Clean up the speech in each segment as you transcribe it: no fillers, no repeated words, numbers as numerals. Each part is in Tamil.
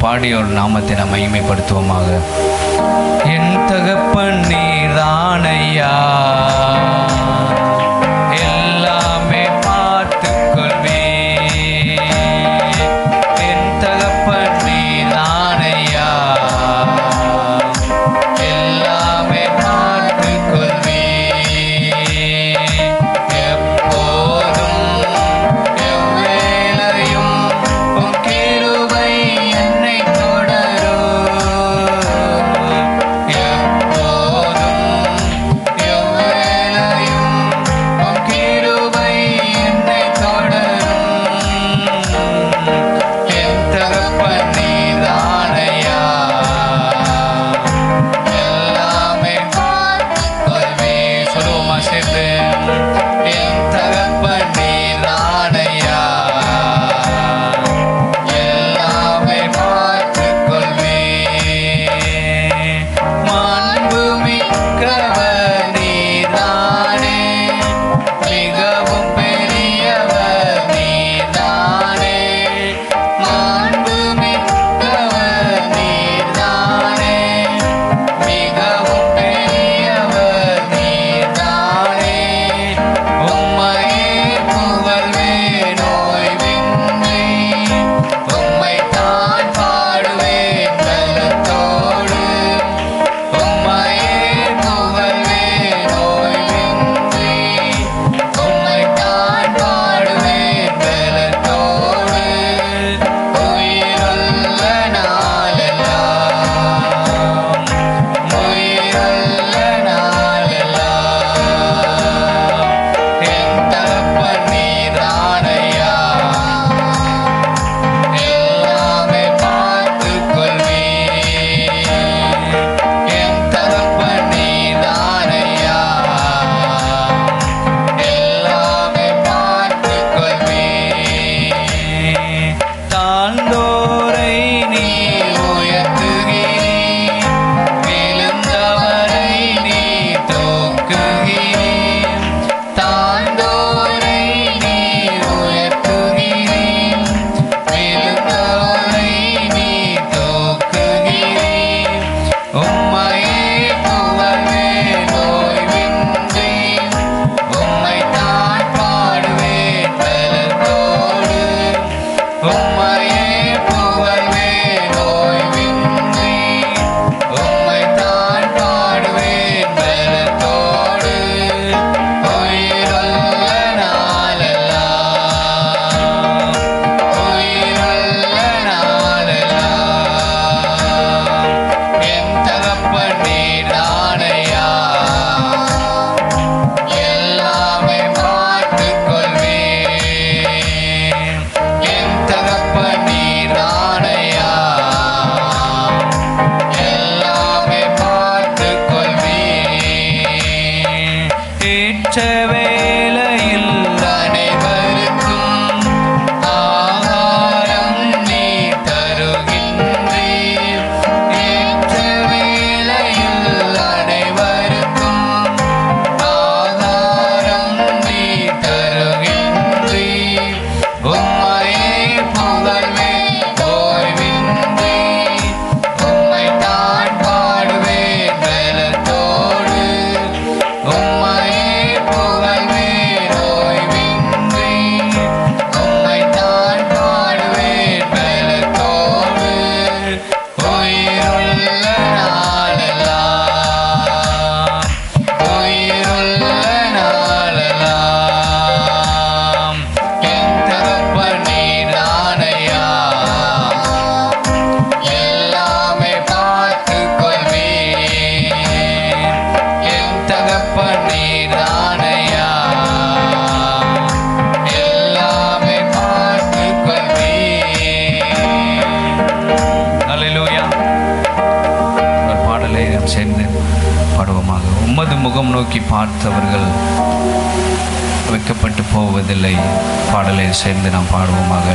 பாடி ஒரு நாமத்தை நாம் மகிமைப்படுத்துவோமாக. என் தகப்பன் நீர்தானையா, எல்லாமே பார்த்துக் கொள்வே. என் தகப்பன் நீர்தானையா, எல்லாமே பார்த்துக் கொள்வே. எப்போதும் எவ்வேளையும் உம் கிருபை என்னை தொடரும். எப்போதும் எவ்வேளையும் உம் கிருபை என்னை தொடரும். என் தகப்பன் நீர்தானையா, எல்லாமே பார்த்துக் கொள்வே. சொல்லுவோமா சேர்ந்து? என் தகப்பன் நீர்தானையா, எல்லாமே பார்த்துக் கொள்வே. மாண்புமிக்கவர் நீர்தானே, மிகவும் பெரியவர் நீர்தானே. மாண்புமிக்கவர் நீர்தானே, மிகவும் பெரியவர் நீர்தானே. உம்மையே புகழ்வேன் ஓய்வின்றி, உம்மைத்தான் பாடுவேன் பலத்தோடு. உம்மையே புகழ்வேன் ஓய்வின்றி, உம்மைத்தான் பாடுவேன் பலத்தோடு. உயிருள்ள நாளெல்லாம், உயிருள்ள நாளெல்லாம் என் தகப்பன் நீர்தானையா, எல்லாமே பார்த்துக் கொள்வே. என் தகப்பன் நீர்தானையா, எல்லாமே பார்த்துக் கொள்வே. தாழ்ந்தோரை நீ உயர்த்துகிறீர், விழுந்தவரை நீ தூக்குகிறீர். தாழ்ந்தோரை நீ உயர்த்துகிறீர், விழுந்தவரை நீ தூக்குகிறீர். உம்மையே புகழ்வேன் ஓய்வின்றி, உம்மைத்தான் பாடுவேன் பலத்தோடு. உம்மையே புகழ்வேன் ஓய்வின்றி, உம்மைத்தான் பாடுவேன் பலத்தோடு. உயிருள்ள நாளெல்லாம், உயிருள்ள நாளெல்லாம் என் தகப்பன் நீர்தானையா, எல்லாமே பார்த்துக் கொள்வே. என் தகப்பன் நீர்தானையா, எல்லாமே பார்த்துக் கொள்வே. ஏற்ற வேளையில் அனைவருக்கும் ஆகாரம் நீ தருகின்றீர். ஏற்ற வேளையில் அனைவருக்கும் ஆகாரம் நீ தருகின்றீர். உம்மையே புகழ்வேன் ஓய்வின்றி, உம்மைத்தான் பாடுவேன் பலத்தோடு. உம்மையே புகழ்வேன் ஓய்வின்றி, உம்மைத்தான் பாடுவேன் பலத்தோடு. உயிருள்ள நாளெல்லாம், உயிருள்ள நாளெல்லாம் என் தகப்பன் நீர்தானையா, எல்லாமே பார்த்துக் கொள்வே. என் தகப்பன் நீர்தானையா, எல்லாமே பார்த்துக் கொள்வே. அல்லேலூயா. ஒரு பாடலை நாம் சேர்ந்து பாடுவோமாக. உமது முகம் நோக்கி பார்த்தவர்கள் வைக்கப்பட்டு போவதில்லை. பாடலை சேர்ந்து நாம் பாடுவோமாக.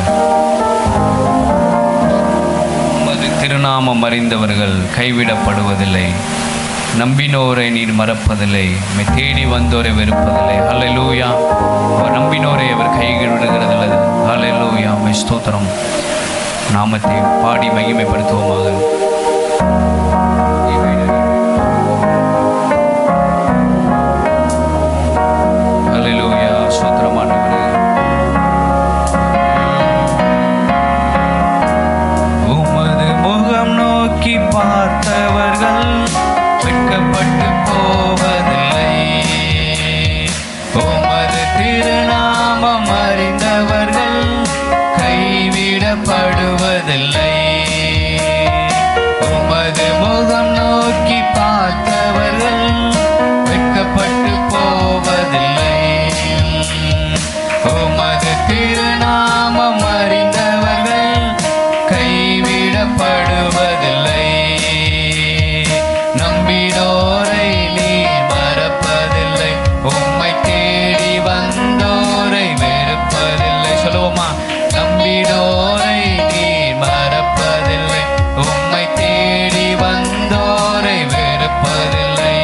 உமது திருநாமம் அறிந்தவர்கள் கைவிடப்படுவதில்லை. நம்பினோரை நீர் மறப்பதில்லை. தேடி வந்தோரை வெறுப்பதில்லை. ஹல்லேலூயா. அவர் நம்பினோரை அவர் கைவிடுகிறதில்லை. ஹல்லேலூயா. ஸ்தோத்திரம். நாமத்தை பாடி மகிமைப்படுத்துவோமாக. அல்லேலூயா. ஸ்தோத்திரம் ஆண்டவரே. உமது முகம் நோக்கி பார்த்தவர்கள் வெட்கப்பட்டு போவதில்லை. உமது திருநாமம் அறிந்தவர்கள் கைவிடப்படுவதில்லை. உமது முகம் நோக்கி பார்த்தவர்கள் வெட்கப்பட்டு போவதில்லை. உமது திருநாமம் அறிந்தவர்கள் கைவிடப்படுவதில்லை. நம்பினோரை நீ மறப்பதில்லை. உம்மை தேடி வந்தோரை வெறுப்பதில்லை. சொல்லுவோமா? நம்பினோரை நீ மறப்பதில்லை. உம்மை தேடி வந்தோரை வெறுப்பதில்லை.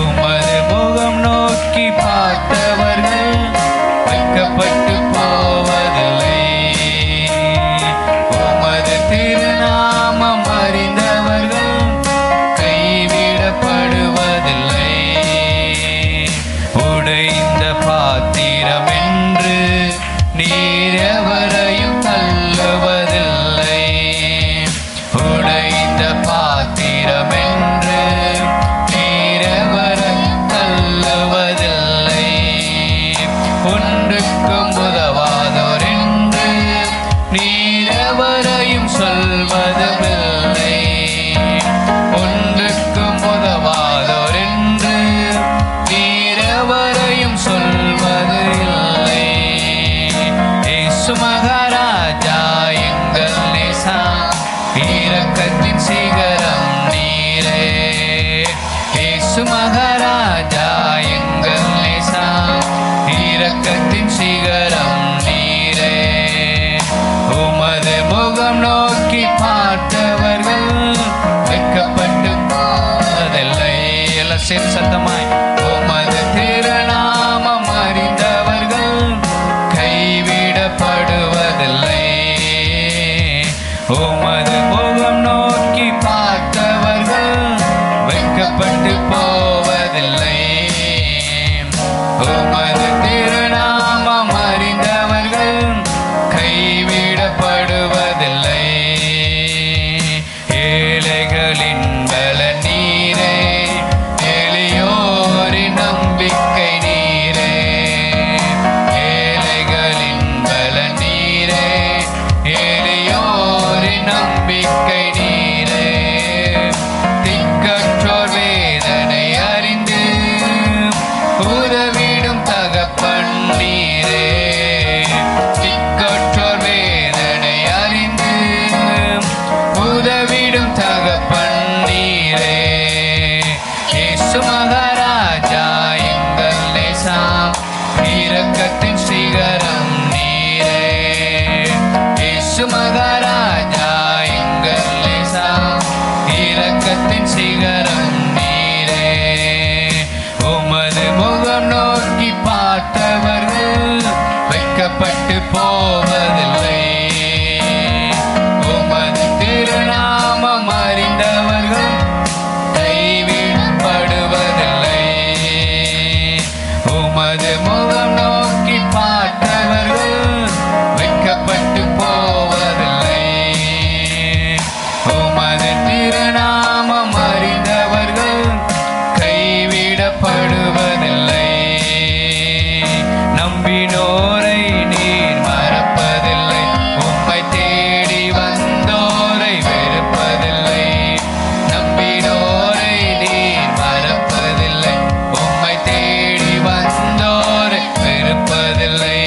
உமது முகம் நோக்கி பார்த்தவர்கள் வெட்கப்பட்டு போவதில்லை. உமது திருநாமம் அறிந்தவர்கள் கைவிடப்படுவதில்லை. உடைந்த பாத்திரம் என்று நீர் எவரையும் தள்ளுவதில்லை. உடைந்த பாத்திரம் என்று நீர் எவரையும் தள்ளுவதில்லை. ஒன்றுக்கும் உதவாதோர் என்று நீர் எவரையும் சொல்வதுமில்லை. ஒன்றுக்கும் உதவாதோர் என்று நீர் எவரையும் சொல்வது இல்லை. இயேசு மகாராஜா எங்கள் நேசா, இரக்கத்தின் சிகரம் நீரே. இயேசு மகாராஜா எங்கள் நேசா, இரக்கத்தின் சிகரம் நீரே. உமது முகம் நோக்கி பார்த்தவர்கள் வெட்கப்பட்டு போவதில்லை. எல்லாம் சேர்ந்து சத்தமாய். உமது திருநாமம் அறிந்தவர்கள் கைவிடப்படுவதில்லை. உமது முகம் நோக்கி பார்த்தவர்கள் வெட்கப்பட்டு போவதில்லை. உமது திருநாமம் அறிந்தவர்கள் கைவிடப்படுவதில்லை. ஏழைகளின் பல நீரே, எளியோரின் நம்பிக்கை நீரே. ஏழைகளின் பல நீரே, எளியோரின் நம்பிக்கை நீரே. திக்கற்றோர் வேதனை அறிந்து உதவிடும் தகப்பன் நீரே. திக்கற்றோர் வேதனை அறிந்து உதவிடும் தகப்பன் நீரே. இயேசு மகாராஜா எங்கள் நேசா, இரக்கத்தின் சிகரம் நீரே. இயேசு மகாராஜா எங்கள் நேசா, இரக்கத்தின் சிகரம் நீரே. உமது முகம் நோக்கி பார்த்தவர்கள் வெட்கப்பட்டு போவதில்லை. உமது திருநாமம் அறிந்தவர்கள் கைவிடப்படுவதில்லை. உமது முகம் நோக்கி பார்த்தவர்கள் வெட்கப்பட்டு போவதில்லை. உமது திருநாமம் அறிந்தவர்கள் கைவிடப்படுவதில்லை. நம்பினோரை நீர் மறப்பதில்லை. உம்மை தேடி வந்தோரை வெறுப்பதில்லை. நம்பினோரை நீர் மறப்பதில்லை. உம்மை தேடி வந்தோரை வெறுப்பதில்லை.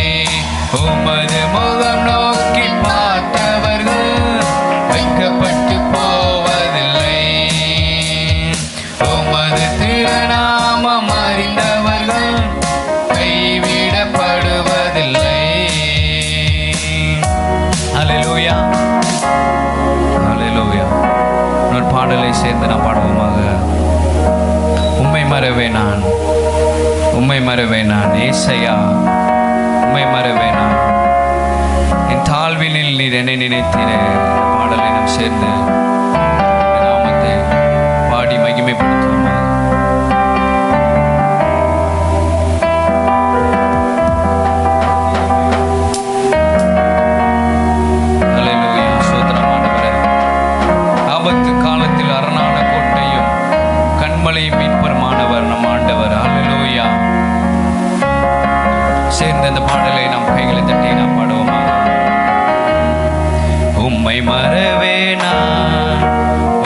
உமது முகம் நோக்கி பார்த்தவர்கள் வெட்கப்பட்டு போவதில்லை. உமது திருநாமம் அறிந்தவர்கள் கைவிடப்படுவதில்லை. அல்லேலூயா. அல்லேலூயா. ஒரு பாடலை சேர்ந்து நாம் பாடுவோமாக. உம்மை மறவே நான், உம்மை மறவே நான், ஏசையா உம்மை மறவே நான். என் தாழ்வினில் நீர் என்னை நினைத்தீரே. இந்த பாடலை நாம் சேர்ந்து நாமத்தை பாடி மகிமைப்படுத்துவோமா? ஹல்லேலூயா. ஸ்தோத்திரம் ஆண்டவரே. ஆபத்து காலத்தில் அரணான கோட்டையும் கண்மலையும் மீட்பருமானவர் நம் ஆண்டவர். ஹல்லேலூயா. சேர்ந்த இந்த பாடலை நாம் கைகளை தட்டி நாம் பாடுவோமா? உம்மை மறவேனா,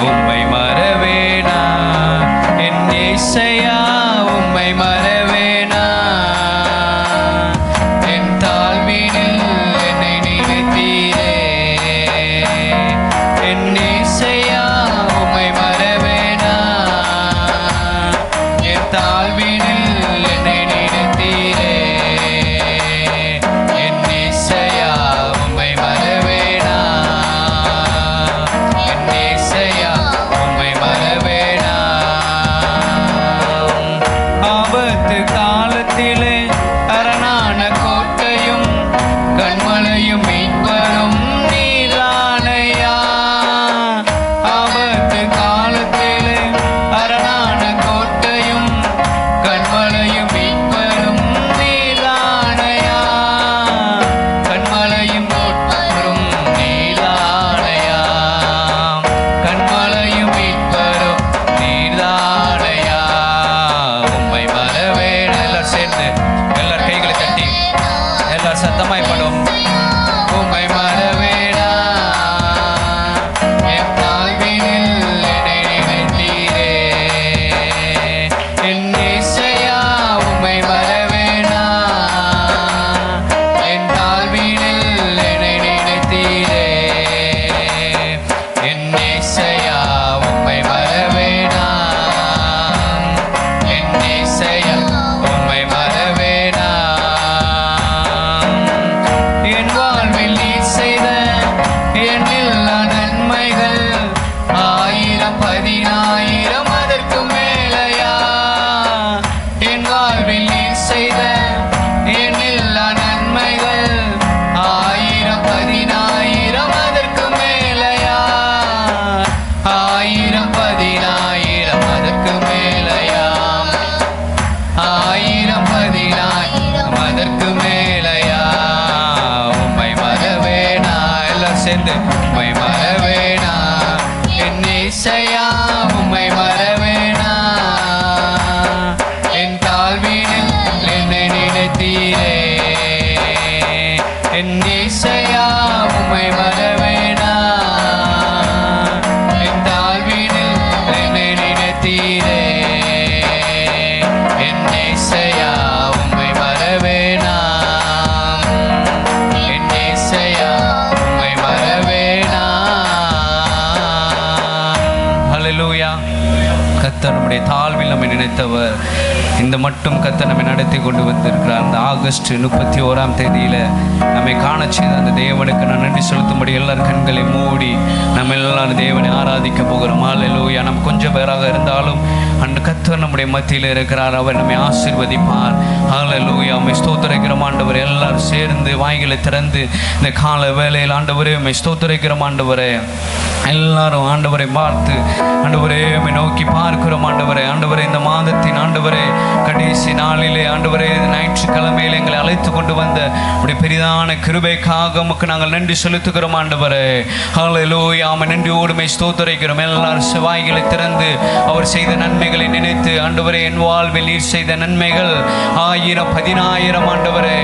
உம்மை மறவேனா, என் இயேசையா உம்மை மறவேனா, என் தாழ்வினில் என்னை நினைத்தீரே, என் இயேசையா உம்மை மறவேனா, என் தாழ்வினில் என்னை நினைத்தீரே, என் இயேசையா உம்மை மறவேனா, என் இயேசையா உம்மை மறவேனா. ஆபத்து காலத்திலே அரணான கோட்டையும் கண்மலையும் மீட்பரும் நீரானையா. ஆபத்து காலத்திலே அரணான கோட்டையும் கண்மலையும் மீட்பரும் நீரானையா, கண்மலையும் மீட்பரும் நீரானையா, கண்மலையும் மீட்பரும் நீரானையா. உம்மை மறவேனா. எல்லாரும் சேர்ந்து எல்லார் கைகளை தட்டி எல்லார் சத்தமாய் பாடுவோம். உம்மை மறவேனா, என் தாழ்வினில் என்னை நினைத்தீரே, என் இயேசையா உம்மை மறவேனா, என் தாழ்வினில் என்னை நினைத்தீரே, என் இயேசையா உம்மை மறவேனா, என் இயேசையா உம்மை மறவேனா. என் வாழ்வில் நீர் செய்த எண்ணில்லா நன்மைகள் ஆயிரம் பதினாயிரம் அதற்கு மேலையா. என் வாழ்வில் நீர் செய்த எண்ணில்லா நன்மைகள் ஆயிரம் பதினாயிரம் அதற்கு மேலையா, ஆயிரம் பதினாயிரம் அதற்கு மேலையா, ஆயிரம் பதினாயிரம் அதற்கு மேலையா. உம்மை மறவேனா. எல்லாம் சேர்ந்து உம்மை மறவேனா, என் இயேசையா உம்மை மறவேனா, என் தாழ்வினில் என்னை நினைத்தீரே, என் இயேசையா உம்மை மறவேனா, என் தாழ்வினில் என்னை நினைத்தீரே, என் இயேசையா உம்மை மறவேனா, என் இயேசையா உம்மை மறவேனா. ஹல்லேலூயா. கர்த்தர் நம்முடைய தாழ்வில் நம்மை நினைத்தவர். இந்த மட்டும் கர்த்தர் நம்மை நடத்தி கொண்டு வந்திருக்கிறார். அந்த ஆகஸ்ட் 31ஆம் தேதியில் நம்மை காண செய்த அந்த தேவனுக்கு நான் நன்றி செலுத்தும்படி எல்லார் கண்களை மூடி நம்ம எல்லாரும் தேவனை ஆராதிக்க போகிறோம். ஹல்லேலூயா. நம்ம கொஞ்சம் பேராக இருந்தாலும் அந்த கர்த்தர் நம்முடைய மத்தியில் இருக்கிறார். அவர் நம்மை ஆசீர்வதிப்பார். ஹல்லேலூயா. உம்மை ஸ்தோத்திரிக்கிறோம் ஆண்டவரே. எல்லாரும் சேர்ந்து வாய்களை திறந்து இந்த கால வேளையில் ஆண்டவரே உம்மை ஸ்தோத்திரிக்கிறோம் ஆண்டவரே. எல்லாரும் ஆண்டவரை பார்த்து ஆண்டவரே உம்மை நோக்கி பார்க்கிறோம் ஆண்டவரே. ஆண்டவரே இந்த மாதத்தின் ஆண்டவரே கடைசி நாளிலே ஆண்டவரே ஞாயிற்றுக்கிழமையில் எங்களை அழைத்து கொண்டு வந்த உடைய பெரிதான கிருபைக்காக உமக்கு நாங்கள் நன்றி செலுத்துகிறோம் ஆண்டவரே. ஹல்லேலூயா. உம்மை நன்றியோடு உம்மை ஸ்தோத்திரிக்கிறோம். எல்லாரும் செவாய்களை திறந்து அவர் செய்த நன்மைகளை நினைத்து ஆண்டவரே என் வாழ்வில் நீர் செய்த நன்மைகள் ஆயிரம் பதினாயிரம் ஆண்டவரே.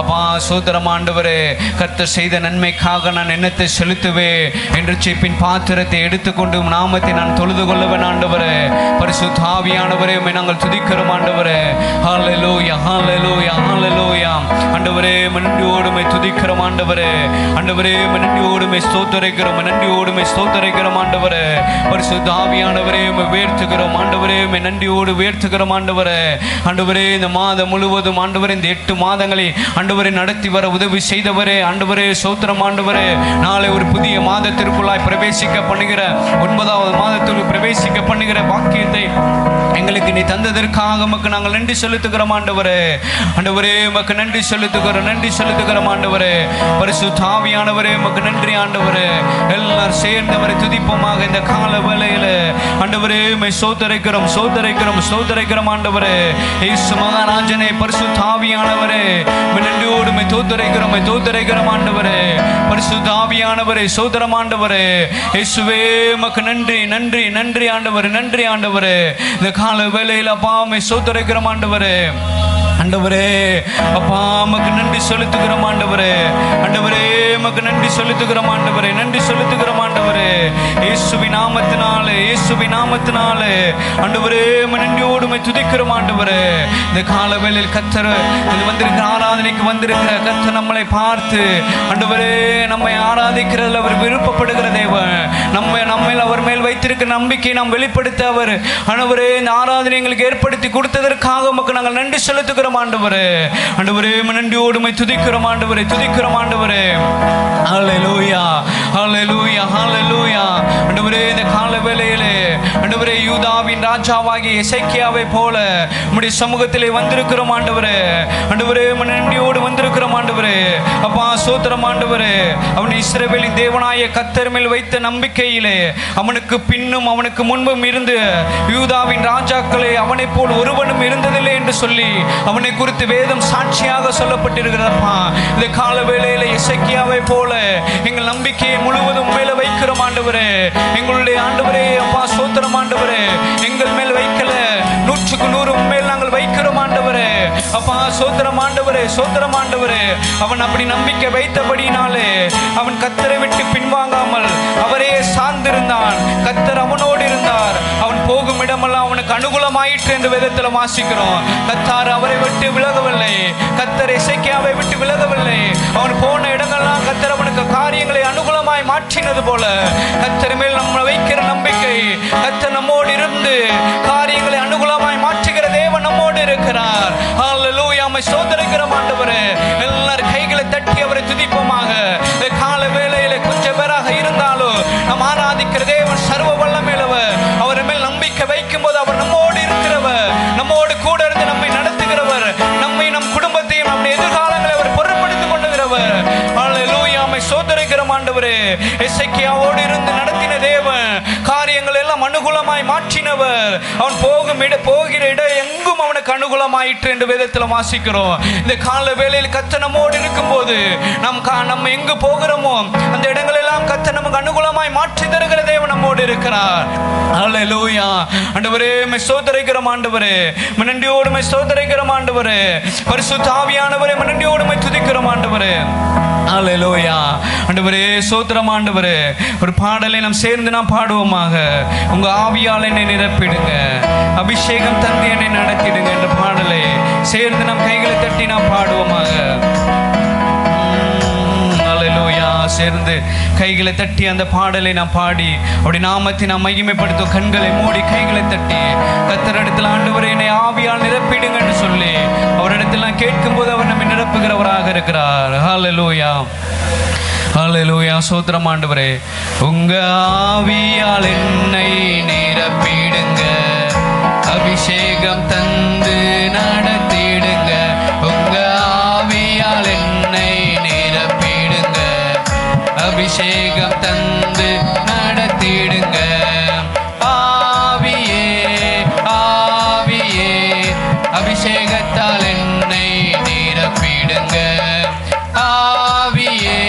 அப்பா சோதரம் ஆண்டவரே, கர்த்தர் செய்த நன்மைக்காக நான் எண்ணத்தை செலுத்துவே என்று சிப்பின் பாத்திரத்தை எடுத்துக்கொண்டு நாமத்தை நான் தொழுது கொள்ளுவேன் ஆண்டவரே. பரிசுத்த ஆவியானவரே உம்மை நாங்கள் துதிக்கிறோம் ஆண்டவரே. ஹல்லேலூயா, ஹல்லேலூயா, ஹல்லேலூயா. ஆண்டவரே நன்றியோடு உம்மை துதிக்கிறோம் ஆண்டவரே. ஆண்டவரே நன்றியோடு உம்மை ஸ்தோத்திரிக்கிறோம், நன்றியோடு உம்மை ஸ்தோத்திரிக்கிறோம் ஆண்டவரே. பரிசுத்த ஆவியானவரே உம்மை உயர்த்துகிறோம் ஆண்டவரே. உம்மை நன்றியோடு உயர்த்துகிறோம் ஆண்டவரே. ஆண்டவரே இந்த மாதம் முழுவதும் ஆண்டவரே இந்த 8 மாதங்களை ஆண்டவரே நடத்தி வர உதவி செய்தவரே ஆண்டவரே ஸ்தோத்திரம் ஆண்டவரே. நாளை ஒரு புதிய மாதத்திற்குள்ளாய் பிரவேசிக்க பண்ணுகிற 9வது மாதத்திற்கு பிரவேசிக்க பண்ணுகிற பாக்கியத்தை எங்களுக்கு நீ தந்ததற்காக உமக்கு நாங்கள் நன்றி செலுத்துகிறோம் ஆண்டவரே. ஆண்டவரே உமக்கு நன்றி செலுத்துகிறோம் ஆண்டவரே. பரிசுத்த ஆவியானவரே உமக்கு நன்றி ஆண்டவரே. எல்லாரும் சேர்ந்து அவரை துதிப்போமாக இந்த கால வேளையில. ஆண்டவரே உம்மை ஸ்தோத்தரிக்கிறோம் ஆண்டவரே. இயேசு மகாராஜனே, பரிசுத்த ஆவியானவரே நன்றியோடு உம்மை தோத்தரிக்கிறோம் ஆண்டவரே. பரிசுத்த ஆவியானவரே ஸ்தோத்திரம் ஆண்டவரே. இயேசுவே உமக்கு நன்றி ஆண்டவரே. இந்த கால வேளையில் அப்பா உம்மை ஸ்தோத்தரிக்கிறோம் ஆண்டவரே. ஆண்டவரே அப்பா உமக்கு நன்றி செலுத்துகிறோம் ஆண்டவரே. ஆண்டவரே உமக்கு நன்றி செலுத்துகிறோம் ஆண்டவரே. இயேசுவின் நாமத்தினாலே ஆண்டவரே நன்றியோடு உம்மை துதிக்கிறோம் ஆண்டவரே. இந்த கால வேளையில் கர்த்தர் வந்திருக்கிற ஆராதனைக்கு வந்திருக்கிற கர்த்தர் நம்மளை பார்த்து ஆண்டவரே நம்மை ஆராதிக்கிறதில் அவர் விருப்பப்படுகிற தேவன். நம்மை அவர் மேல் வைத்திருக்கிற நம்பிக்கை நாம் வெளிப்படுத்த அவர் ஆண்டவரே இந்த ஆராதனை எங்களுக்கு ஏற்படுத்தி கொடுத்ததற்காக உமக்கு நாங்கள் நன்றி செலுத்துகிறோம் ஆண்டவரே. ஆண்டவரே நன்றியோடு உம்மை துதிக்கிறோம் ஆண்டவரே. ஹல்லேலூயா. ஆண்டவரே இந்த கால வேளையிலே ஆண்டவரே யூதாவின் ராஜாவாகிய எசேக்கியாவை போல உம்முடைய சமூகத்திலே வந்திருக்கிறோம் ஆண்டவரே. ஆண்டவரே நன்றியோடு வந்திருக்கிறோம் ஆண்டவரே. அப்பா ஸ்தோத்திரம் ஆண்டவரே. அவன் இஸ்ரவேலின் தேவனாய கர்த்தர் மேல் வைத்த நம்பிக்கையிலே அவனுக்கு பின்னும் அவனுக்கு முன்பும் இருந்து யூதாவின் ராஜாக்களே அவனை போல் ஒருவனும் இருந்ததில்லை என்று சொல்லி அவனை குறித்து வேதம் சாட்சியாக சொல்லப்பட்டிருக்கிறதப்பா. இந்த கால வேளையில எசேக்கியாவை போல எங்கள் நம்பிக்கையை முழுவதும் மேல வைக்கிறோம் ஆண்டவரே. எங்களுடைய ஆண்டவரே அப்பா ஸ்தோத்திரம் ஆண்டவரே. எங்கள் மேல் வைக்கல, 100க்கு 100 மேல் நாங்கள் வைக்கிறோம் ஆண்டவரே. அப்பா ஸ்தோத்திரம் ஆண்டவரே. அவன் அப்படி நம்பிக்கை வைத்தபடினாலே அவன் கர்த்தரை விட்டு பின்வாங்காமல் அவரே சார்ந்திருந்தான். கர்த்தர் அவனோடு இருந்தார். அவன் போகும் இடமெல்லாம் அவனுக்கு அனுகூலமாயிற்று என்று வேதத்தில் வாசிக்கிறோம். கர்த்தர் அவரை விட்டு விலகவில்லை. கர்த்தர் எசேக்கியாவை விட்டு விலகவில்லை. அவன் போன இடங்கள்லாம் கர்த்தர் அவனுக்கு காரியங்களை அனுகூலமாய் மாற்றினது போல கர்த்தர் மேல் நம்ம வைக்கிற நம்பிக்கை, கர்த்தர் நம்மோடு இருந்து காரியங்களை அனுகூலமாய் மாற்றுகிற தேவன் நம்மோடு இருக்கிறார். ஹல்லேலூயா. உம்மை ஸ்தோத்திரிக்கிறோம் ஆண்டவரே. எல்லாரும் கைகளை தட்டி அவரை துதிப்போமாக. கால வேளையிலே கொஞ்சம் பேராக இருந்தாலும் நாம் ஆராதிக்கிற தேவன் சர்வ வல்லமையுள்ளவர். அவர் மேல் நம்பிக்கை வைக்கும் போது அவர் நம்மோடு இருக்கிறவர், நம்மோடு கூட இருந்து நம்மை நடத்துகிறவர், நம்மை நம் குடும்பத்தையும் நம்முடைய எதிர்காலங்களை அவர் பொறுப்படுத்திக் கொண்டுகிறவர். ஹல்லேலூயா. உம்மை ஸ்தோத்திரிக்கிறோம் ஆண்டவரே. எசேக்கியாவோடு இருந்து நடத்தின தேவன் காரியங்கள் எல்லாம் அனுகூலமாய் மாற்றினவர். அவன் போகிற இடம் எங்கும் அவனுக்கு அனுகூலமாயிற்று என்று வேதத்தில் வாசிக்கிறோம். இந்த கால வேளையில் கர்த்தர் நம்மோடு இருக்கும் போது நம்ம எங்கு போகிறோமோ அந்த இடங்கள் எல்லாம் கர்த்தர் நமக்கு அனுகூலமாய் மாற்றி தருகிற தேவன் நம்மோடு இருக்கிறார். ஹல்லேலூயா. ஆண்டவரே உம்மை ஸ்தோத்திரிக்கிறோம் ஆண்டவரே. நன்றியோடு உம்மை ஸ்தோத்திரிக்கிறோம் ஆண்டவரே. பரிசுத்த ஆவியானவரே நன்றியோடு உம்மை துதிக்கிறோம் ஆண்டவரே. ஹல்லேலூயா. ஆண்டவரே ஸ்தோத்திரம் ஆண்டவரே. ஒரு பாடலை நாம் சேர்ந்து நாம் பாடுவோமாக. உங்க ஆவியால் என்னை நிரப்பிடுங்க, அபிஷேகம் தந்து என்னை நடத்திடுங்க என்ற பாடலை சேர்ந்து நாம் கைகளை தட்டி நாம் பாடுவோமாக. ஹல்லேலூயா. சேர்ந்து கைகளை தட்டி அந்த பாடலை நாம் பாடி அப்படி நாமத்தை நாம் மகிமைப்படுத்தும். கண்களை மூடி கைகளை தட்டி கர்த்தரிடத்தில் ஆண்டவரே என்னை ஆவியால் நிரப்பிடுங்க என்று சொல்லி அவரிடத்தில் நான் கேட்கும் போது அவர் நம்மை நிரப்புகிறவராக இருக்கிறார். ஹல்லேலூயா. ஹல்லேலூயா. ஸ்தோத்திரம் ஆண்டவரே. உங்க ஆவியால் என்னை நிரப்பிடுங்க, அபிஷேகம் தந்து நடத்திடுங்க. உங்க ஆவியால் என்னை நிரப்பிடுங்க, அபிஷேகம் தந்து நடத்திடுங்க. ஆவியே ஆவியே அபிஷேகத்தால் என்னை நிரப்பிடுங்க. ஆவியே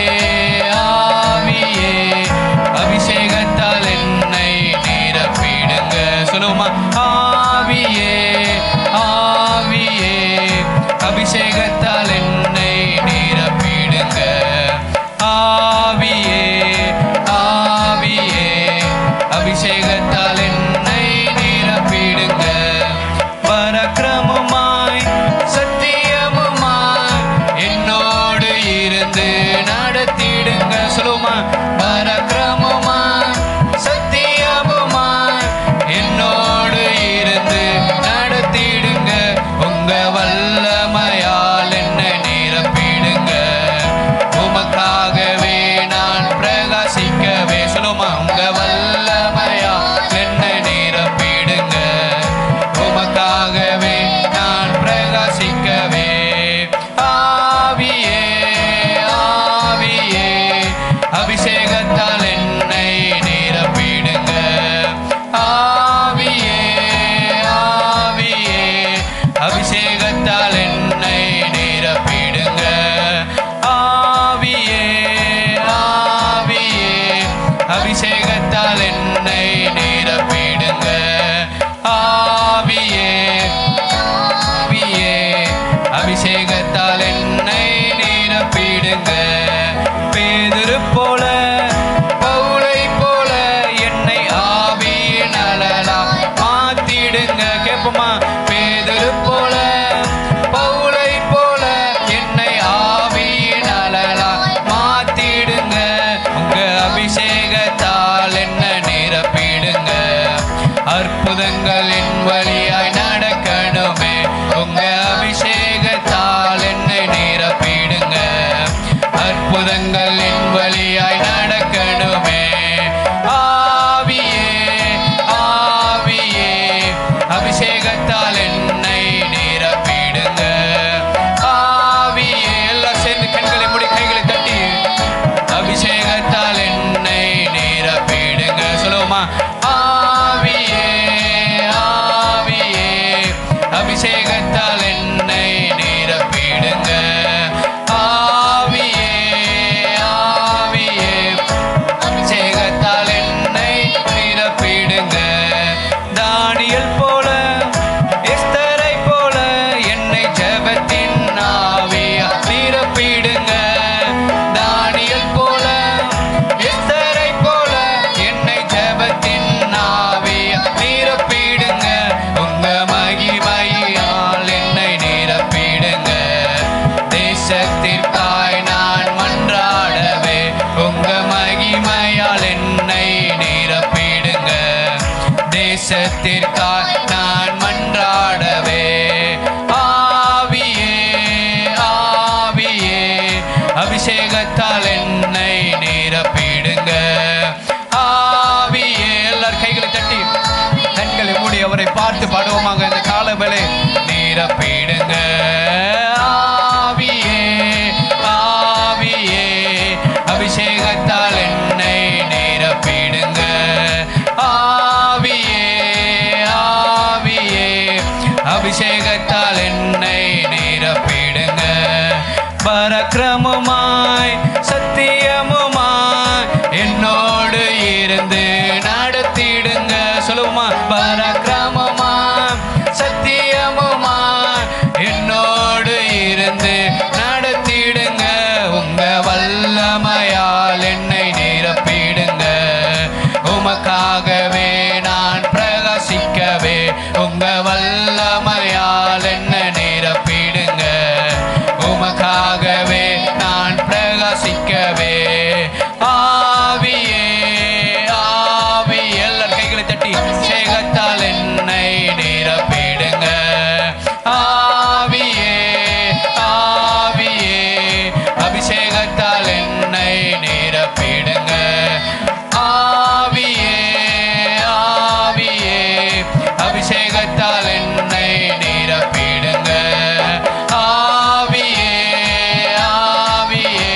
ஆவியே அபிஷேகத்தால் என்னை நிரப்பிடுங்க. சொல்லுவோமா? ஆவியே ஆவியே அபிஷேகத்தால் என்னை நிரப்பிடுங்க. ஆவியே ஆவியே அபிஷேகத்தால் என்னை நிரப்பிடுங்க. பரக்கிரமமாய் சத்திய உங்க அபிஷேகத்தால் என்னை நிரப்பிடுங்க. அற்புதங்கள் என் வழியாய் நடக்கணுமே. ஆவியே ஆவியே அபிஷேகத்தால் என்னை நிரப்பிடுங்க. ஆவியே எல்லாம் சேர்ந்து கண்களை மூடி கைகளை தட்டி அபிஷேகத்தால் என்னை நிரப்பிடுங்க. சொல்லுவோமா? ஆவியே ஆவியே அபிஷேகத்தால் என்னை நிரப்பிடுங்க. ஆவியே ஆவியே அபிஷேகத்தால் என்னை நிரப்பிடுங்க. தானியேல் போல எஸ்தரை போல என்னை ஜெபத்தின் ஆவியா நிரப்பிடுங்க. தானியேல் போல எஸ்தரை போல என்னை ஜெபத்தின் ஆவியா நிரப்பிடுங்க. உங்க மகிமையால் என்னை நிரப்பிடுங்க. தேசத்திற்காய் நான் மன்றாடவே உங்க மகிமையால் என்னை நிரப்பிடுங்க. தேசத்திற்காய் நான் மன்றாடவே. ஆவியே ஆவியே அபிஷேகத்தால் என்னை நிரப்பிடுங்க. ஆவியே எல்லார் கைகளை தட்டி கண்களை மூடி அவரை பார்த்து பாடுவோமாக இந்த காலவேளை. நிரப்பிடுங்க. ஆவியே ஆவியே அபிஷேகத்தால் என்னை நிரப்பிடுங்க. ஆவியே ஆவியே அபிஷேகத்தால் என்னை நிரப்பிடுங்க. பரக்கிரமமாய் சத்தியமுமாய் என்னோடு இருந்து நடத்திடுங்க. சொல்லுமா? பரக்கிரமமாய் சத்தியமுமாய் என்னோடு இருந்து நடத்திடுங்க. உங்க வல்லமையால் என்னை நிரப்பிடுங்க. உமக்காகவே நான் பிரகாசிக்கவே உங்க வல்லமையால் என்னை நிரப்பிடுங்க. உமக்காகவே நான் பிரகாசிக்கவே. ஆவியே ஆவியே எல்லார் கைகளை தட்டி அபிஷேகத்தால் என்னை நிரப்பிடுங்க. ஆவியே ஆவியே அபிஷேகத்தால் என்னை நிரப்பிடுங்க. ஆவியே ஆவியே அபிஷேகத்தால் என்னை நிரப்பிடுங்க. ஆவியே ஆவியே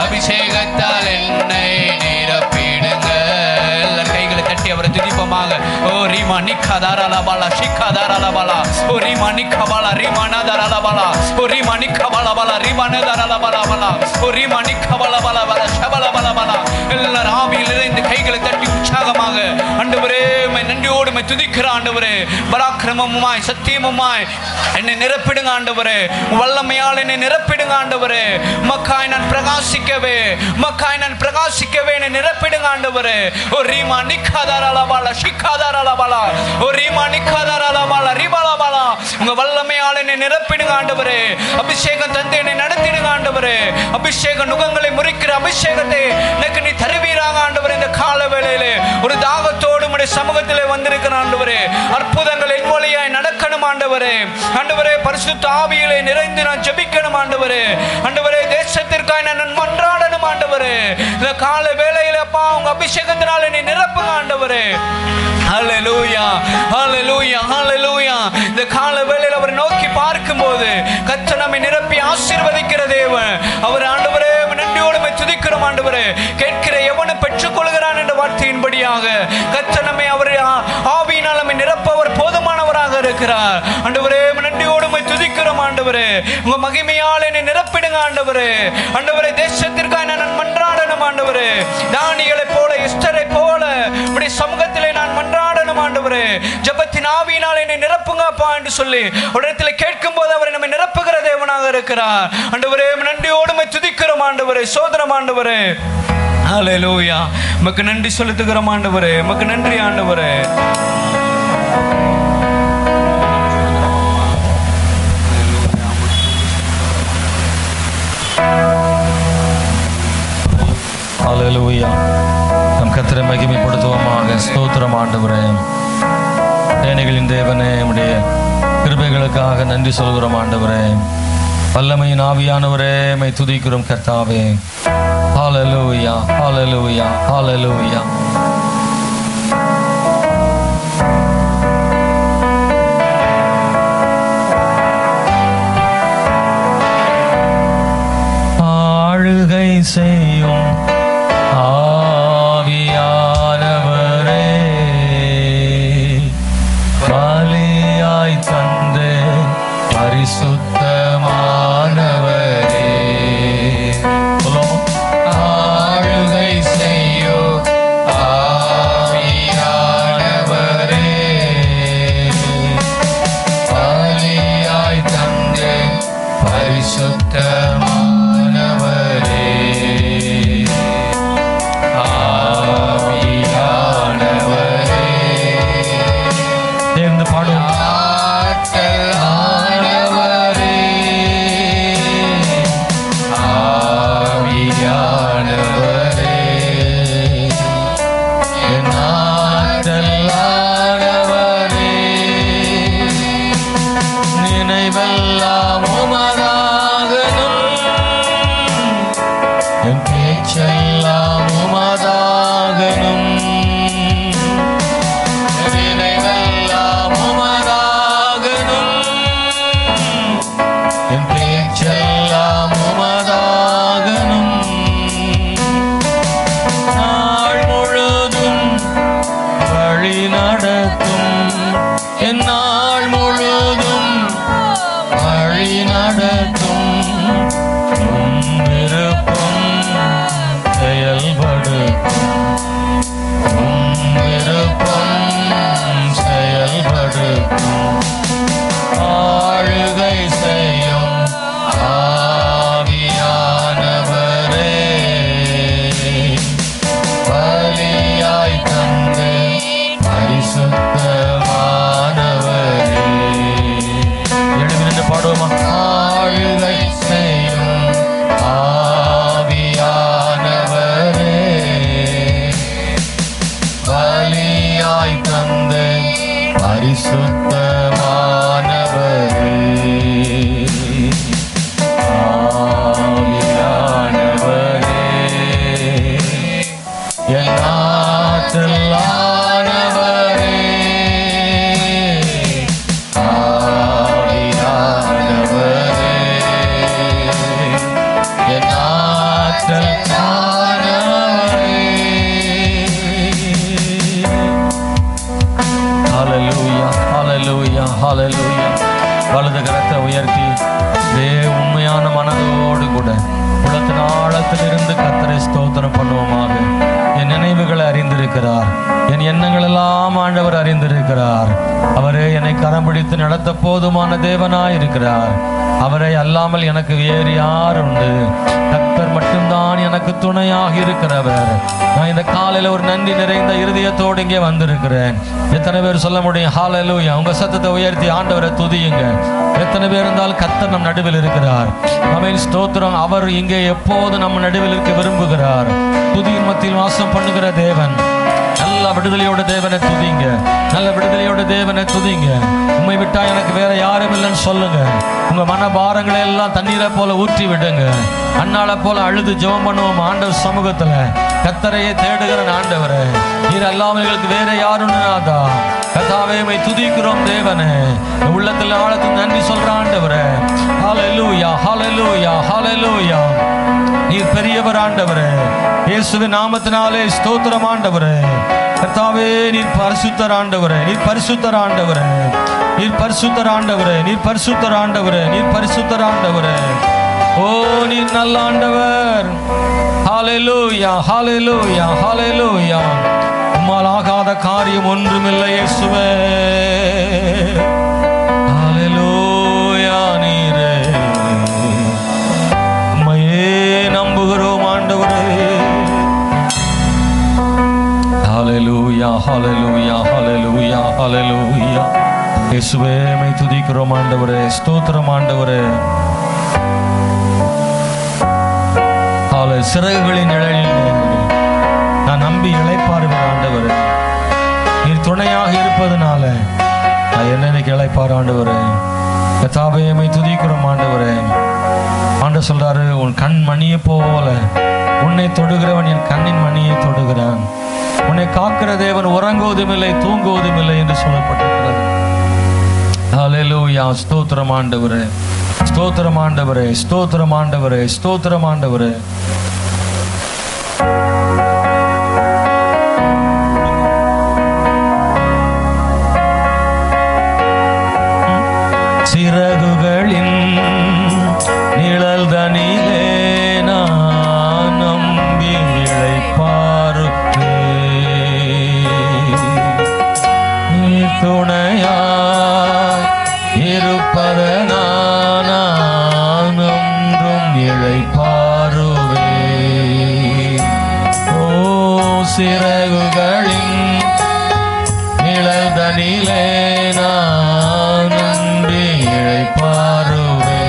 அபிஷேகத்தால் என்னை நிரப்பிடுங்க. எல்லார் கைகளை தட்டி அவரை துதிப்பமாக. ஓ ரீமா நிக்கா தாராளபாலா ஷிக்கா தாராளபாலா ஓ ரீமா நிக்கா பாலா ரீமானா தாராளபாலா ஓ ரீமா நிக்கா பாலா பாலா ரீமானா தாராளபாலா பாலா ஓ ரீமா நிக்கா பாலா பாலா பாலா ஷபலா பாலா பாலா. எல்லார் ஆவியில் இந்த கைகளை தட்டி உற்சாகமாக ஆண்டவரே உம்மை நன்றியோடு உம்மை துதிக்கிற ஆண்டவரே. பராக்கிரமமாய் சத்தியமுமாய் என்னை நிரப்பிடுங்க ஆண்டவரே. வல்லமையால் என்னை நிரப்பிடுங்க ஆண்டவரே. மக்காய் நான் பிரகாசிக்கவே மக்காய் நான் பிரகாசிக்கவே என்னை நிரப்பிடுங்க ஆண்டவரே. ஓ ரீமா நிக்காதாராலா பாலா ஷிக்காதாராலா பாலா ஓ ரீமா நிக்காதாராலா பாலா ரீபாலா பாலா. உங்க வல்லமையால் என்னை நிரப்பிடுங்க ஆண்டவரே. அபிஷேகம் தந்து என்னை நடத்திடுங்க ஆண்டவரே. அபிஷேக நுகங்களை முறிக்கிற அபிஷேகத்தை எனக்கு நீ தருவீராக ஆண்டவரே. இந்த கால வேளையிலே ஒரு தாகத்தோடு உம்முடைய சமூகத்திலே வந்திருக்கிற ஆண்டவரே. அற்புதங்கள் என் வழியாய் நடக்கணும் ஆண்டவரே. ஆண்டவரே பரிசுத்த ஆவியிலே நிறைந்து நான் ஜெபிக்கணும் ஆண்டவரே. ஆண்டவரே தேசத்திற்காய் நான் மன்றாடணும் ஆண்டவரே. இந்த கால வேளையிலே அப்பா உங்க அபிஷேகத்தினால் என்னை நிரப்புங்க ஆண்டவரே. ஹல்லேலூயா ஹல்லேலூயா ஹல்லேலூயா. இந்த கால வேளையில் அவரை நோக்கி பார்க்கும்போது கர்த்தர் நம்மை நிரப்பி ஆசீர்வதிக்கிற தேவன் அவர் ஆண்டவரே. நன்றியோடு துதிக்கிறோம் ஆண்டவரே. கேட்கிற எவனும் பெற்றுக்கொள்கிறான் என்ற வார்த்தையின்படியாக கர்த்தர் நம்மை அவர் ஆவியினால் நம்மை நிரப்பவர் போதுமானவராக இருக்கிறார் ஆண்டவரே. நன்றியோடு துதிக்கிறோம் ஆண்டவரே. உங்க மகிமையால் என்னை நிரப்பிடுங்க ஆண்டவரே. ஆண்டவரே தேசத்திற்காக நான் மன்றாடணும் ஆண்டவரே. தானியேலை போல எஸ்தரை போல உம்முடைய சமூகத்திலே நான் மன்றாடணும் ஆண்டவரே. ஜெபத்தின் ஆவியினால் என்னை நிரப்புங்க அப்பா என்று சொல்லி ஒரு இடத்துல கேட்கும் போது அவரை நம்மை நிரப்புகிற தேவனாக இருக்கிறார் ஆண்டவரே. நன்றியோடு துதிக்கிறோம் ஆண்டவரே. சோதரம் ஆண்டவரே. ஹல்லேலூயா. உமக்கு நன்றி செலுத்துகிறோம் ஆண்டவரே. உமக்கு நன்றி ஆண்டவரே. ஹல்லேலூயா. நம் கர்த்தரை மகிமைப்படுத்துவோமாக. ஸ்தோத்திரம் ஆண்டவரே. சேனைகளின் தேவனே, உம்முடைய கிருபைகளுக்காக நன்றி சொல்கிறோம் ஆண்டவரே. வல்லமையின் ஆவியானவரே, மை துதிக்கிறோம் கர்த்தாவே. ஹல்லேலூயா, ஹல்லேலூயா, ஹல்லேலூயா. ஆளுகை செய்யும் ஆவியானவரே, பலியாய் தந்து பரிசுத்தமானவரே. ஆளுகை செய்யும் ஆவியானவரே, பலியாய் தந்து பரிசுத்தமானவரே. வலது கரத்தை உயர்த்தி உண்மையான மனதோடு கூட உள்ளத்தின் ஆழத்திலிருந்து கர்த்தரை ஸ்தோத்திரம் பண்ணுவோமாக. என் நினைவுகளை அறிந்திருக்கிறார், என் எண்ணங்கள் எல்லாம் ஆண்டவர் அறிந்திருக்கிறார். அவரே என்னை கரம் பிடித்து நடத்த போதுமான தேவனாய் இருக்கிறார். அவரை அல்லாமல் எனக்கு வேறு யார் உண்டு? கர்த்தர் மட்டும்தான் எனக்கு துணையாக இருக்கிறவர். நான் இந்த காலையில ஒரு நன்றி நிறைந்த இருதயத்தோடு இங்கே வந்திருக்கிறேன். எத்தனை பேர் சொல்ல முடியும் ஹல்லேலூயா? உங்க சத்தத்தை உயர்த்தி ஆண்டவரை துதியுங்க. எத்தனை பேர் இருந்தால் கர்த்தர் நம் நடுவில் இருக்கிறார். ஆமென், ஸ்தோத்திரம். அவர் இங்கே எப்போது நம்ம நடுவில் இருக்க விரும்புகிறார். துதியின் மத்தியில் வாசம் பண்ணுகிற தேவன். நல்ல விடுதலையோட தேவனை துதிங்க, நல்ல விடுதலையோட தேவனை துதிங்க. உண்மை விட்டா எனக்கு வேற யாரும் இல்லைன்னு சொல்லுங்க. உங்க மன பாரங்களை எல்லாம் தண்ணீரை போல ஊற்றி விடுங்க. அண்ணாளை போல அழுது ஜெபம் பண்ணுவோம் ஆண்டவர் சமூகத்துல. கர்த்தரையே தேடுகிற ஆண்டவரே, நீர் அல்லாமல்களுக்கு வேற யாருன்னாதா? கர்த்தாவே உம்மை துதிக்கிறோம் தேவனே. உள்ளத்தில் ஆழத்தில் நன்றி சொல்ற ஆண்டவரே. ஹல்லேலூயா, ஹல்லேலூயா, ஹல்லேலூயா. நீர் பெரியவர் ஆண்டவரே. இயேசுவின் நாமத்தினாலே ஸ்தோத்திரம் ஆண்டவரே. கர்த்தாவே நீர் பரிசுத்தர் ஆண்டவரே, நீர் பரிசுத்தர் ஆண்டவரே, நீர் பரிசுத்தர் ஆண்டவரே, நீர் பரிசுத்தர் ஆண்டவரே, நீர் பரிசுத்தர் ஆண்டவரே. ஓ நீர் நல்ல ஆண்டவர். ஹல்லேலூயா, ஹல்லேலூயா, ஹல்லேலூயா. உம்மால் ஆகாத காரியம் ஒன்றுமில்லை இயேசுவே. ஹல்லேலூயா. நீரே உம்மையே நம்புகிறோம் ஆண்டவரே. ஹல்லேலூயா, ஹல்லேலூயா, ஹல்லேலூயா, ஹல்லேலூயா. இயேசுவே உம்மை துதிக்கிறோம் ஆண்டவரே. ஸ்தோத்திரம் ஆண்டவரே. சிறகுகளின் நிழலில் நான் நம்பி இளைப்பாறுகிற ஆண்டவரே. நீர் துணையாக இருப்பதனால என்னைக்கு இழைப்பார் ஆண்டவரே. கர்த்தாவே துதிக்கிறோம் ஆண்டவரே. ஆண்டவர் சொல்றாரு, உன் கண் மணியை போல உன்னை தொடுகிறவன் என் கண்ணின் மணியை தொடுகிறான். உன்னை காக்கிற தேவன் உறங்குவதும் இல்லை தூங்குவதும் இல்லை என்று சொல்லப்பட்டிருக்கிறது. ஹல்லேலூயா. ஸ்தோத்திரம் ஆண்டவரே, ஸ்தோத்திரம் ஆண்டவரே, ஸ்தோத்திரம் ஆண்டவரே, ஸ்தோத்திரம் ஆண்டவரே. சிறகுகளின் நிழல் தனிலே நான் நம்பி இளைப்பாறுவே. துணையாய் இருப்பதனால் நான் ஒன்றும் இளைப்பாறுவே. ஓ சிறகுகளின் நிழல் தனிலே நான் நம்பி இளைப்பாறுவே.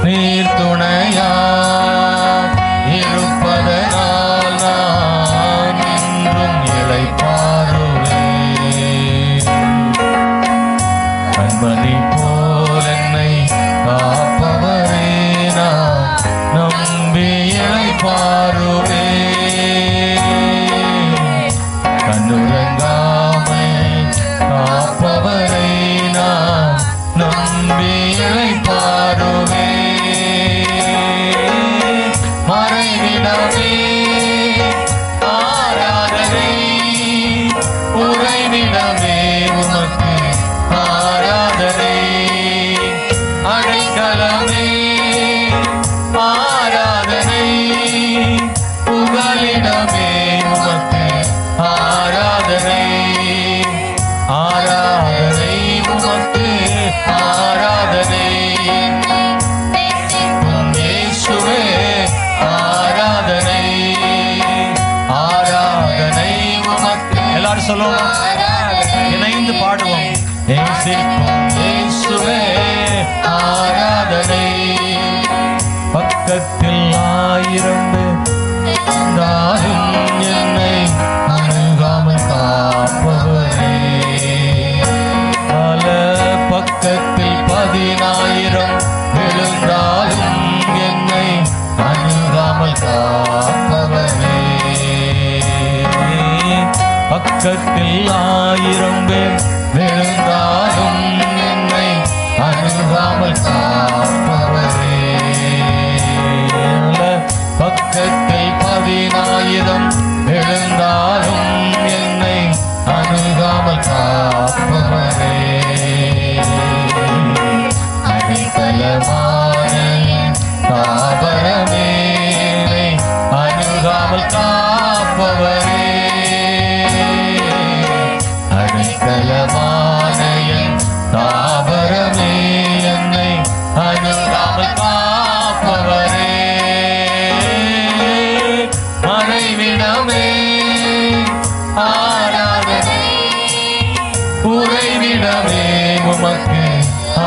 நீர் துணையாய் இருப்பதனால் நான் என்றும் இளைப்பாறுவே. கண்மணி போல் என்னை காப்பவரே நான் நம்பி இளைப்பாறுவே. கண்ணுறங்காமல் காப்பவரை நான் நம்பி இளைப்பாறுவே. மறைவிடமே ஆராதனை, உறைவிடமே உமக்கு ஆராதனை. அடைக்கலமே ஆராதனை, புகலிடமே உமக்கு ஆராதனை. ஆராதனை உமக்கு ஆராதனை. இயேசுவே ஆராதனை. ஆராதனை உமக்கு. எல்லாரும் சொல்லுவோம், இணைந்து பாடுவோம். இயேசுவே ஆராதனை. பக்கத்தில் 1000 இருந்தாலும் என்னை அணுகாமல் காப்பவரே. பல பக்கத்தில் 10,000 விழுந்தாலும் என்னை அணுகாமல் காப்பவரே. பக்கத்தில் 1000 பேர் விழுந்தாலும் என்னை அணுகாமல் காப்பவரே. பக்கத்தில் 10,000 விழுந்தாலும் என்னை அணுகாமல் காப்பவரே. அடைக்கலமான தாபரமே அணுகாமல் காப்பவரே. அடைக்கலமான தாபரமே என்னை அணுகாமல் காப்பவரே. மறைவிடமே ஆராதனை, உறைவிடமே உமக்கு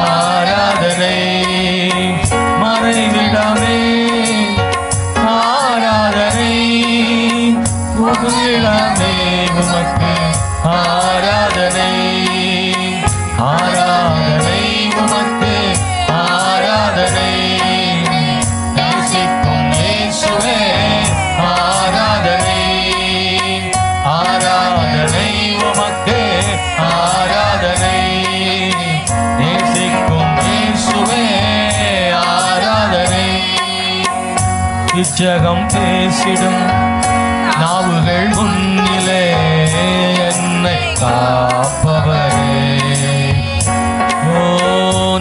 ஆராதனை. மறைவிடமே ஆராதனை, புகலிடமே உமக்கு ஆராதனை. ஆராதனை உமக்கு ஆராதனை. நேசிக்கும் இயேசுவே ஆராதனை. ஆராதனை உமக்கு ஆராதனை. நேசிக்கும் இயேசுவே ஆராதனை. இச்சகம் பேசிடும் நாவுகள் முன்னிலே என்னை காப்பவரே. ஓ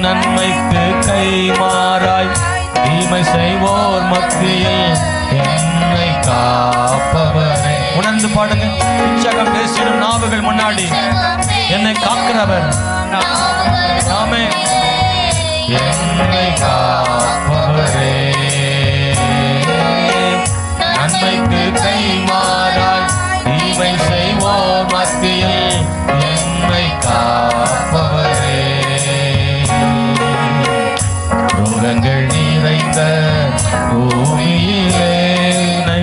நன்மைக்கு கை மாறாய் தீமை செய்வோர் மத்தியில் என்னை காப்பவரே. உணர்ந்து பாடுங்க. இச்சகம் பேசிடும் நாவுகள் முன்னாடி என்னை காக்கிறவர் நாமே. என்னை காப்பவரே. நன்மைக்கு கை மாறாய் தீமை செய்வோர் மத்தியில் என்னை காப்பவரே. ரோகங்கள் நிறைந்த பூமியிலே என்னை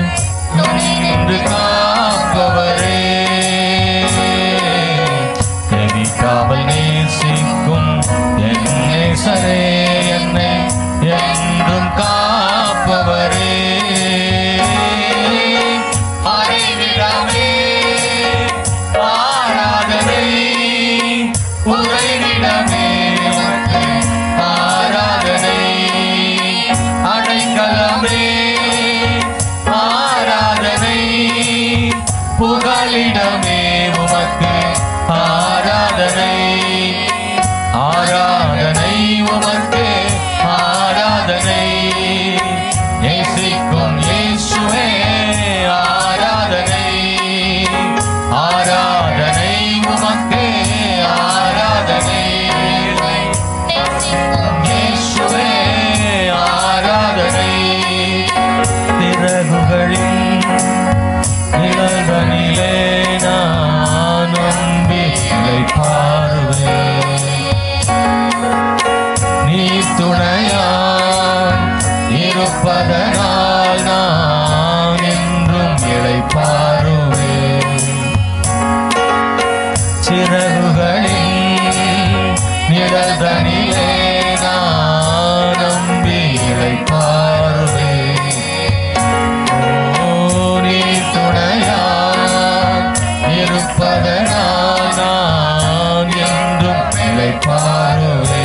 புகலிடமே உமக்கு ஆராதனை. அடைக்கலமே ஆராதனை. புகலிடமே உமக்கு ஆராதனை. ஆராதனை உமக்கு ஆராதனை. நேசிக்கும் இயேசுவே ஆராதனை. ஆராதனை உமக்கு ஆராதனை. நேசிக்கும் இயேசுவே ஆராதனை. திறகுகளின் நிழல்தனிலே நான் நம்பி இளைப்பாறுவேன். நீ துணையாய் இருப்பதனால் நான் என்றும் இளைப்பாறுவேன். சிறகுகளின் நிழல்தனிலே நான் நம்பி இளைப்பாறுவேன். நீ துணையாய் இருப்பதனால் நான் என்றும் இளைப்பாறுவேன்.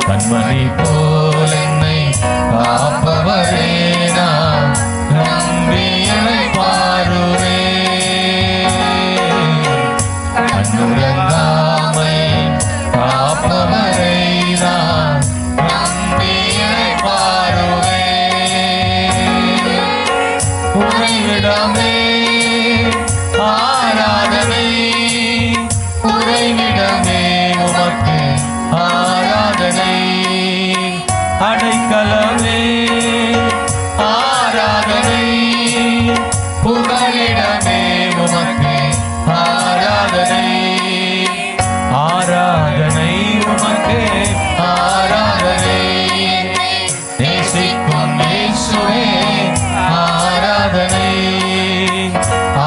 கண்மணி போல் என்னை காப்பவரே நான் நம்பி இளைப்பாறுவேன். கண்ணுறங்காமை காப்பவரை நான் நம்பி இளைப்பாறுவேன். உறைவிடமே ஆராதனை. உறைவிடமே உமக்கு ஆராதனை. அடைக்கலமே ஆராதனை. புகலிடமே உமக்கு ஆராதனை. ஆராதனை உமக்கு ஆராதனை. நேசிக்கும் இயேசுவே ஆராதனை.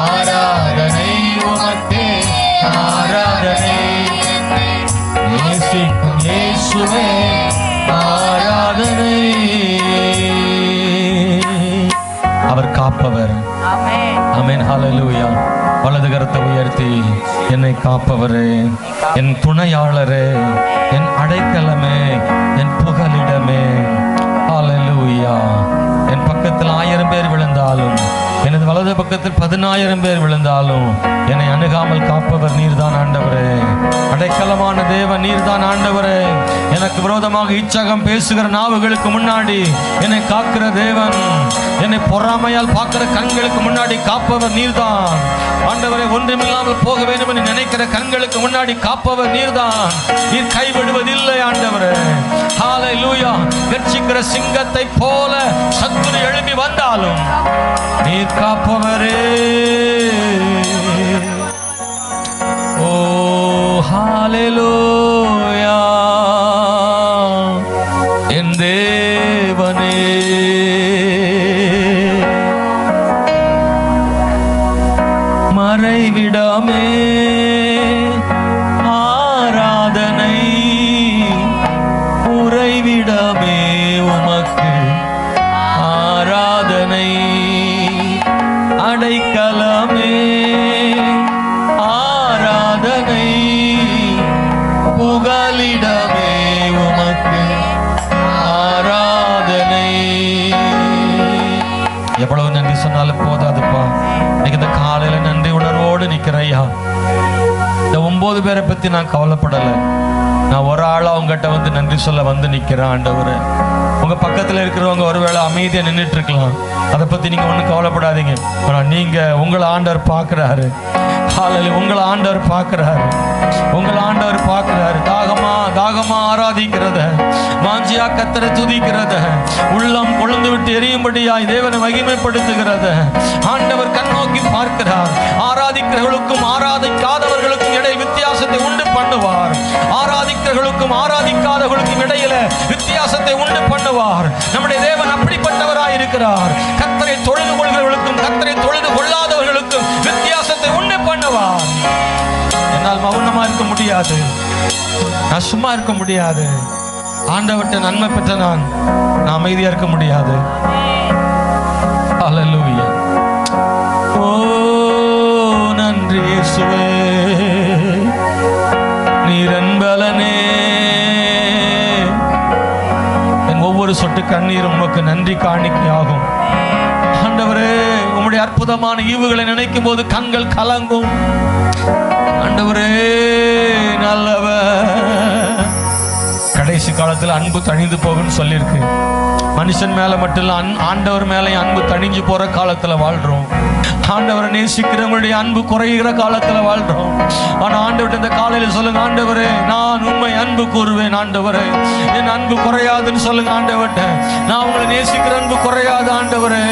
ஆராதனை உமக்கு ஆராதனை. நேசிக்கும் இயேசுவே ஆராதனை. அவர் காப்பவர். ஆமென். ஹல்லேலூயா. வலது கரத்தை உயர்த்தி என்னை காப்பவரே, என் துணையாளரே, என் அடைக்கலமே, என் புகலிடமே. ஹல்லேலூயா. என் பக்கத்தில் 1000 பேர் விழுந்தாலும், எனது வலது பக்கத்தில் 10,000 பேர் விழுந்தாலும் என்னை அணுகாமல் காப்பவர் நீர்தான் ஆண்டவரே. அடைக்கலமான தேவன் நீர்தான் ஆண்டவரே. எனக்கு விரோதமாக இச்சகம் பேசுகிற நாவுகளுக்கு முன்னாடி என்னை காக்கிற தேவன், என்னை பொறாமையால் பார்க்கிற கண்களுக்கு முன்னாடி காப்பவர் நீர்தான் ஆண்டவரே. ஒன்றுமில்லாமல் போக வேண்டும் என்று நினைக்கிற கண்களுக்கு முன்னாடி காப்பவர் நீர்தான். நீர் கைவிடுவதில்லை ஆண்டவரே. ஹல்லேலூயா. கர்ச்சிக்கிற சிங்கத்தை போல சத்துரு எழும்பி வந்தாலும் நீர் காப்பவரே. ஓ ஹல்லேலூயா. என் தேவனே, மறைவிடமே ஆராதனை. உறைவிடமே உமக்கு ஆராதனை. அடைக்கலமே ஆராதனை. புகலிடமே உமக்கு ஆராதனை. எவ்வளவு நன்றி சொன்னாலும் போதாதுப்பா. இன்னைக்கு இந்த காலையில நன்றி உணர்வோடு நிக்கிறையா. இந்த 9 பேரை பத்தி நான் கவலைப்படல. நான் ஒரு ஆளா உங்ககிட்ட வந்து நன்றி சொல்ல வந்து நிக்கிறேன் ஆண்டவரே. உங்க பக்கத்துல இருக்கிறவங்க ஒருவேளை அமைதியா நின்றுட்டு இருக்கலாம். அதை பத்தி நீங்க ஒன்றும் கவலைப்படாதீங்க. ஆனா நீங்க உங்களை ஆண்டவர் பார்க்கிறாரு. உங்களை ஆண்டவர் பார்க்கிறாரு. உங்களை ஆண்டவர் பார்க்கிறாரு. தாகமா ஆராதிக்கிறத, வாஞ்சியா கர்த்தரை துதிக்கிறத, உள்ளம் கொழுந்து விட்டு எரியும்படியாய் தேவனை மகிமைப்படுத்துகிறத ஆண்டவர் கண்ணோக்கி பார்க்கிறார். ஆராதிக்கிறவர்களுக்கும் ஆராதிக்காதவர்களுக்கும் இடையில் வித்தியாசத்தை உண்டு பண்ணுவார். ஆராதிக்கிறவர்களுக்கும் ஆராதிக்காதவர்களுக்கும் இடையில வித்தியாசத்தை உண்டு பண்ணுவார். நம்முடைய தேவன் அப்படிப்பட்டவராய் இருக்கிறார். கர்த்தரை தொழுது கொள்கிறவர்களுக்கும் கர்த்தரை தொழுது கொள்ளாதவர்களுக்கும் வித்தியாசத்தை உண்டு பண்ணுவார். என்னால் மௌனமா இருக்க முடியாது. நான் சும்மா இருக்க முடியாது. ஆண்டவர்ட்ட நன்மை பெற்ற நான் அமைதியா இருக்க முடியாது. ஹல்லேலூயா. ஓ நன்றி இயேசுவே. சொட்டு கண்ணீர் உமக்கு நன்றி காணிக்கையாகும். ஆண்டவரே, உம்முடைய அற்புதமான ஈவுகளை நினைக்கும் போது கண்கள் கலங்கும். ஆண்டவரே நல்லவர். கடைசி காலத்தில் அன்பு தணிந்து போகும்னு சொல்லியிருக்கு. மனுஷன் மேல மட்டும் இல்ல, ஆண்டவர் மேலே அன்பு தணிஞ்சு போற காலத்துல வாழ்றோம். ஆண்டவரை நேசிக்கிறவங்களுடைய அன்பு குறைகிற காலத்துல வாழ்றோம். ஆனா ஆண்டவர்கிட்ட இந்த காலையில் சொல்லுங்க, ஆண்டவரே நான் உண்மை அன்பு கூறுவேன். ஆண்டவரே என் அன்பு குறையாதுன்னு சொல்லுங்க. ஆண்டவர்கிட்ட நான் உங்களை நேசிக்கிற அன்பு குறையாது. ஆண்டவரே,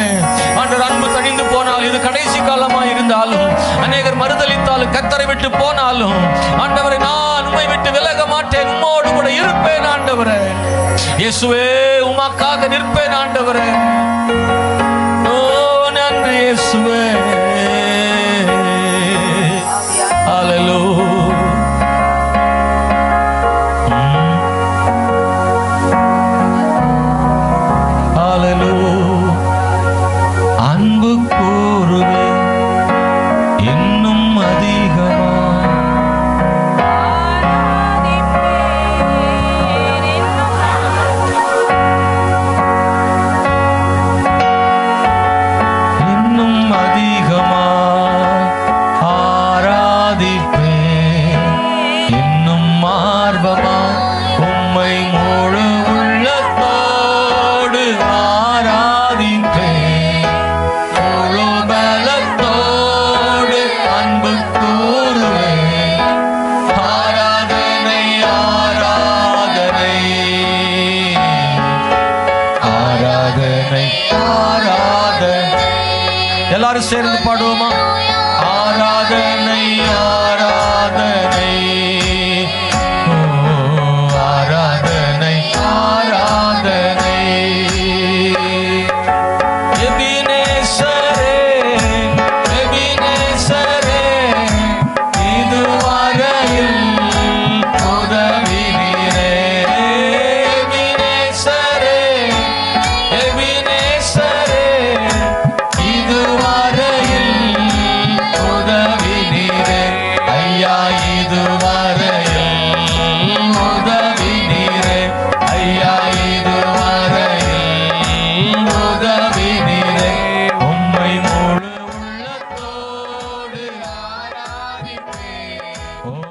ஆண்டவர் அன்பு தணிந்து போனால், இது கடைசி காலமா இருந்தாலும், அநேகர் மறுதளித்தாலும், கர்த்தரை விட்டு போனாலும், ஆண்டவரை நான் உம்மை விட்டு விலக மாட்டேன், உம்மோடு கூட இருப்பேன். ஆண்டவரே இயேசுவே, உமக்காக நிற்பேன். ஆண்டவரே ஓ நன்றி இயேசுவே. ஹல்லேலூயா. ஹல்லேலூயா. அன்பு கூறுவே இன்னும் அதிகமா, எல்லாரும் சேர்ந்து